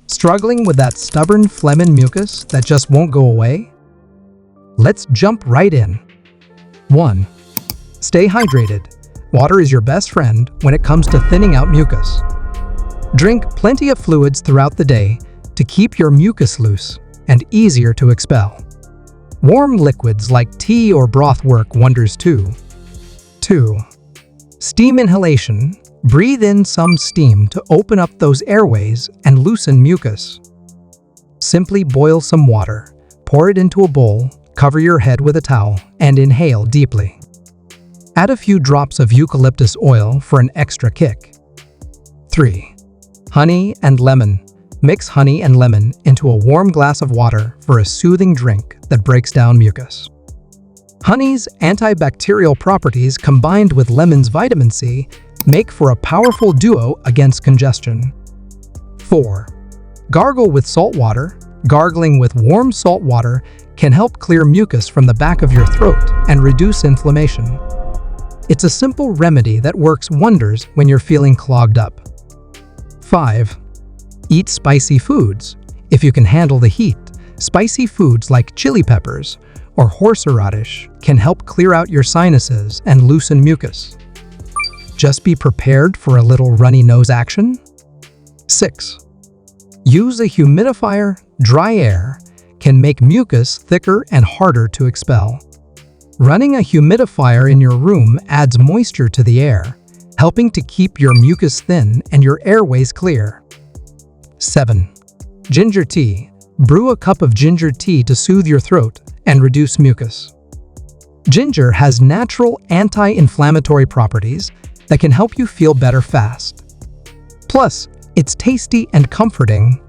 Struggling with that stubborn phlegm and mucus that just won't go away? Let's jump right in. 1. Stay hydrated. Water is your best friend when it comes to thinning out mucus. Drink plenty of fluids throughout the day to keep your mucus loose and easier to expel. Warm liquids like tea or broth work wonders too. 2. Steam inhalation. Breathe in some steam to open up those airways and loosen mucus. Simply boil some water, pour it into a bowl, cover your head with a towel, and inhale deeply. Add a few drops of eucalyptus oil for an extra kick. 3. Honey and lemon. Mix honey and lemon into a warm glass of water for a soothing drink that breaks down mucus. Honey's antibacterial properties combined with lemon's vitamin C make for a powerful duo against congestion. 4. Gargle with salt water. Gargling with warm salt water can help clear mucus from the back of your throat and reduce inflammation. It's a simple remedy that works wonders when you're feeling clogged up. 5. Eat spicy foods. If you can handle the heat, spicy foods like chili peppers or horseradish can help clear out your sinuses and loosen mucus. Just be prepared for a little runny nose action. 6. Use a humidifier. Dry air can make mucus thicker and harder to expel. Running a humidifier in your room adds moisture to the air, helping to keep your mucus thin and your airways clear. 7. Ginger tea. Brew a cup of ginger tea to soothe your throat and reduce mucus. Ginger has natural anti-inflammatory properties that can help you feel better fast. Plus, it's tasty and comforting